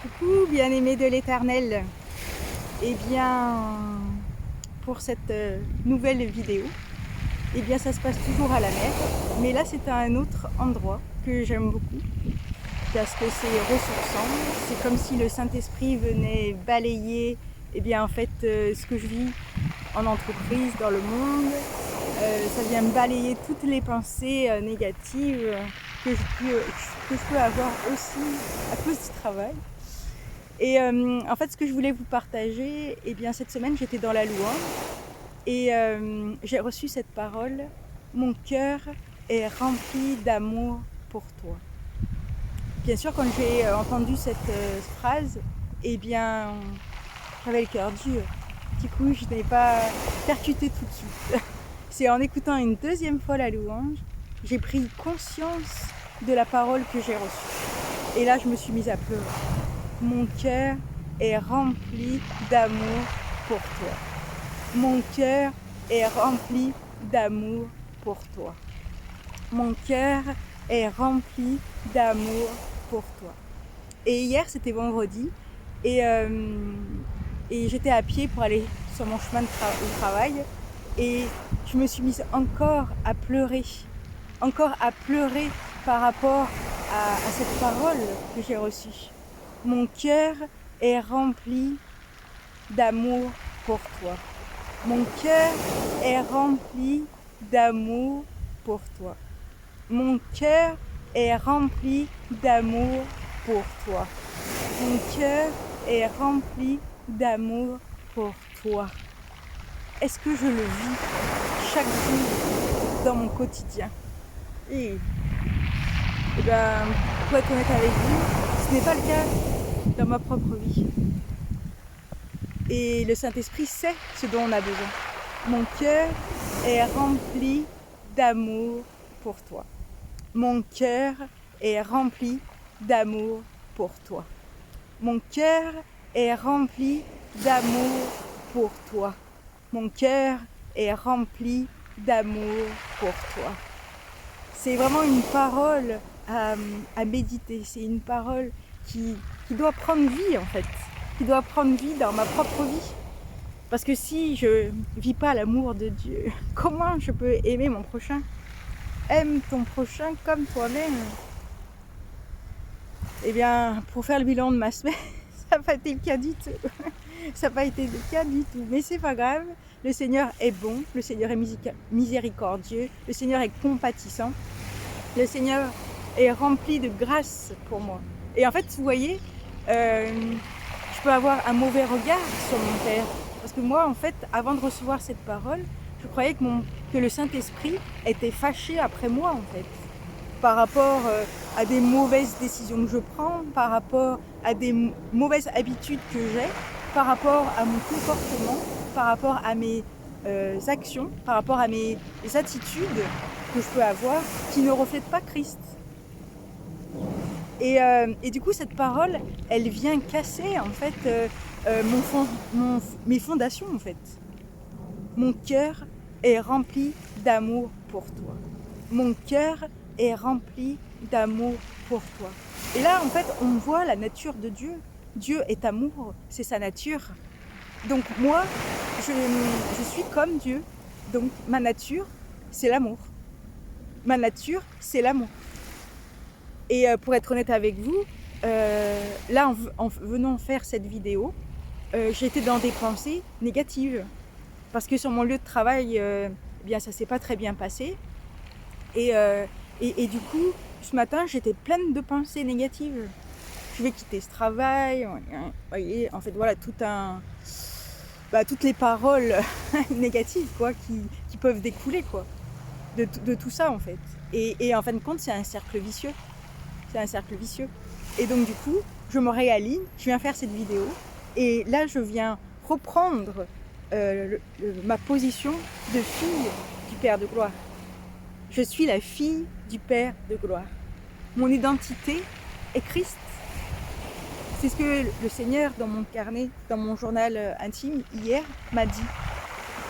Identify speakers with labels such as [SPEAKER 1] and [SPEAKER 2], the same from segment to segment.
[SPEAKER 1] Coucou bien-aimés de l'Éternel. Eh bien, pour cette nouvelle vidéo, eh bien ça se passe toujours à la mer, mais là c'est à un autre endroit que j'aime beaucoup parce que c'est ressourçant. C'est comme si le Saint-Esprit venait balayer eh bien, en fait, ce que je vis en entreprise, dans le monde. Ça vient balayer toutes les pensées négatives que je peux avoir aussi à cause du travail. Et en fait, ce que je voulais vous partager, eh bien, cette semaine, j'étais dans la louange et j'ai reçu cette parole. Mon cœur est rempli d'amour pour toi. Bien sûr, quand j'ai entendu cette phrase, eh bien, j'avais le cœur dur. Du coup, je n'ai pas percuté tout de suite. C'est en écoutant une deuxième fois la louange, j'ai pris conscience de la parole que j'ai reçue. Et là, je me suis mise à pleurer. Mon cœur est rempli d'amour pour toi. Mon cœur est rempli d'amour pour toi. Mon cœur est rempli d'amour pour toi. Et hier, c'était vendredi, et, j'étais à pied pour aller sur mon chemin au travail, et je me suis mise encore à pleurer par rapport à cette parole que j'ai reçue. Mon cœur est rempli d'amour pour toi. Mon cœur est rempli d'amour pour toi. Mon cœur est rempli d'amour pour toi. Mon cœur est rempli d'amour pour toi. Est-ce que je le vis chaque jour dans mon quotidien? Et bien, pour être honnête avec vous, ce n'est pas le cas dans ma propre vie. Et le Saint-Esprit sait ce dont on a besoin. Mon cœur est rempli d'amour pour toi. Mon cœur est rempli d'amour pour toi. Mon cœur est rempli d'amour pour toi. Mon cœur est rempli d'amour pour toi. C'est vraiment une parole à méditer. C'est une parole qui doit prendre vie en fait. Qui doit prendre vie dans ma propre vie. Parce que si je ne vis pas l'amour de Dieu, comment je peux aimer mon prochain? Aime ton prochain comme toi-même. Eh bien, pour faire le bilan de ma semaine, ça n'a pas été le cas du tout. Ça n'a pas été le cas du tout. Mais c'est pas grave. Le Seigneur est bon. Le Seigneur est miséricordieux. Le Seigneur est compatissant. Le Seigneur est rempli de grâce pour moi. Et en fait, vous voyez, je peux avoir un mauvais regard sur mon Père. Parce que moi, en fait, avant de recevoir cette parole, je croyais que le Saint-Esprit était fâché après moi, en fait. Par rapport à des mauvaises décisions que je prends, par rapport à des mauvaises habitudes que j'ai, par rapport à mon comportement, par rapport à mes actions, par rapport à mes attitudes que je peux avoir qui ne reflètent pas Christ. Et du coup, cette parole, elle vient casser en fait mes fondations en fait. Mon cœur est rempli d'amour pour toi. Mon cœur est rempli d'amour pour toi. Et là, en fait, on voit la nature de Dieu. Dieu est amour, c'est sa nature. Donc moi, je suis comme Dieu. Donc ma nature, c'est l'amour. Ma nature, c'est l'amour. Et pour être honnête avec vous, là, en venant faire cette vidéo, j'étais dans des pensées négatives. Parce que sur mon lieu de travail, eh bien, ça ne s'est pas très bien passé. Et du coup, ce matin, j'étais pleine de pensées négatives. Je vais quitter ce travail. Vous voyez, en fait, voilà, toutes les paroles négatives quoi, qui peuvent découler quoi, de tout ça, en fait. Et en fin de compte, c'est un cercle vicieux. C'est un cercle vicieux. Et donc, du coup, je me réaligne, je viens faire cette vidéo. Et là, je viens reprendre ma position de fille du Père de gloire. Je suis la fille du Père de gloire. Mon identité est Christ. C'est ce que le Seigneur, dans mon carnet, dans mon journal intime, hier, m'a dit.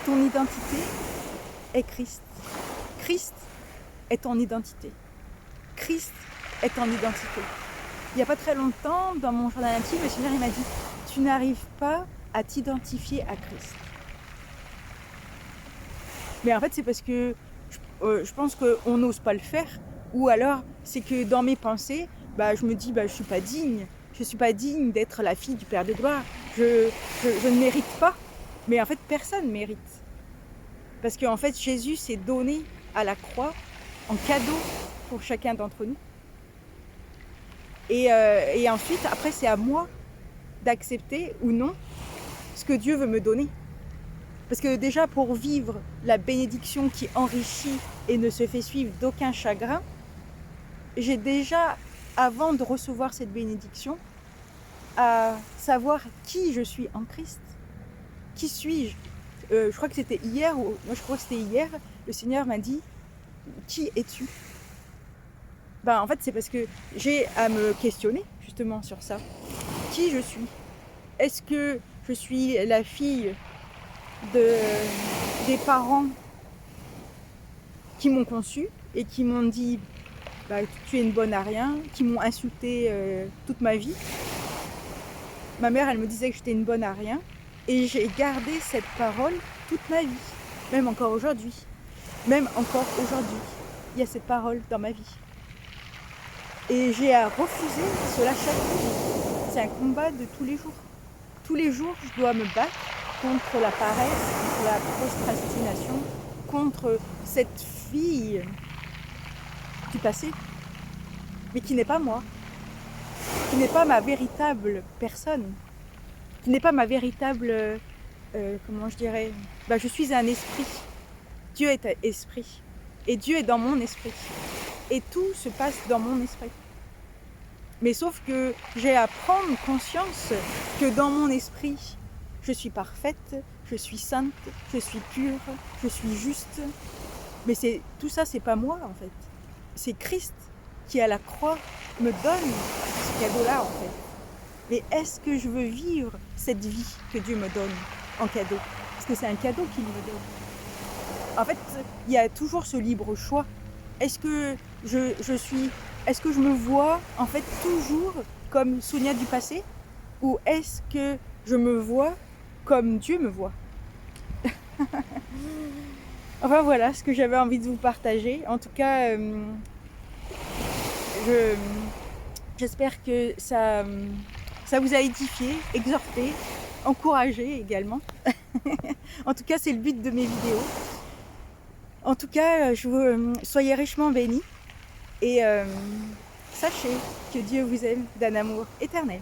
[SPEAKER 1] Ton identité est Christ. Christ est ton identité. Christ est ton identité. il n'y a pas très longtemps, dans mon journal intime, le Seigneur il m'a dit « Tu n'arrives pas à t'identifier à Christ ». Mais en fait, c'est parce que je pense qu'on n'ose pas le faire. Ou alors, c'est que dans mes pensées, je me dis je ne suis pas digne. Je ne suis pas digne d'être la fille du Père de gloire. Je ne mérite pas. Mais en fait, personne ne mérite. Parce qu'en fait, Jésus s'est donné à la croix en cadeau pour chacun d'entre nous. Et ensuite, après, c'est à moi d'accepter ou non ce que Dieu veut me donner. Parce que déjà, pour vivre la bénédiction qui enrichit et ne se fait suivre d'aucun chagrin, j'ai déjà, avant de recevoir cette bénédiction, à savoir qui je suis en Christ. Qui suis-je? Je crois que c'était hier, le Seigneur m'a dit « Qui es-tu » En fait, c'est parce que j'ai à me questionner justement sur ça. Qui je suis? Est-ce que je suis la fille des parents qui m'ont conçue et qui m'ont dit tu es une bonne à rien, qui m'ont insultée toute ma vie? Ma mère, elle me disait que j'étais une bonne à rien et j'ai gardé cette parole toute ma vie, même encore aujourd'hui. Même encore aujourd'hui, il y a cette parole dans ma vie. Et j'ai à refuser cela chaque jour. C'est un combat de tous les jours. Tous les jours, je dois me battre contre la paresse, contre la procrastination, contre cette fille du passé, mais qui n'est pas moi, qui n'est pas ma véritable personne, qui n'est pas ma véritable, comment je dirais, je suis un esprit. Dieu est un esprit, et Dieu est dans mon esprit, et tout se passe dans mon esprit. Mais sauf que j'ai à prendre conscience que dans mon esprit, je suis parfaite, je suis sainte, je suis pure, je suis juste. Mais tout ça, c'est pas moi en fait. C'est Christ qui à la croix me donne ce cadeau-là en fait. Mais est-ce que je veux vivre cette vie que Dieu me donne en cadeau? Parce que c'est un cadeau qu'il me donne. En fait, il y a toujours ce libre choix. Est-ce que est-ce que je me vois en fait toujours comme Sonia du passé? Ou est-ce que je me vois comme Dieu me voit? Enfin voilà ce que j'avais envie de vous partager. En tout cas, j'espère que ça vous a édifié, exhorté, encouragé également. En tout cas, c'est le but de mes vidéos. En tout cas, soyez richement bénis et sachez que Dieu vous aime d'un amour éternel.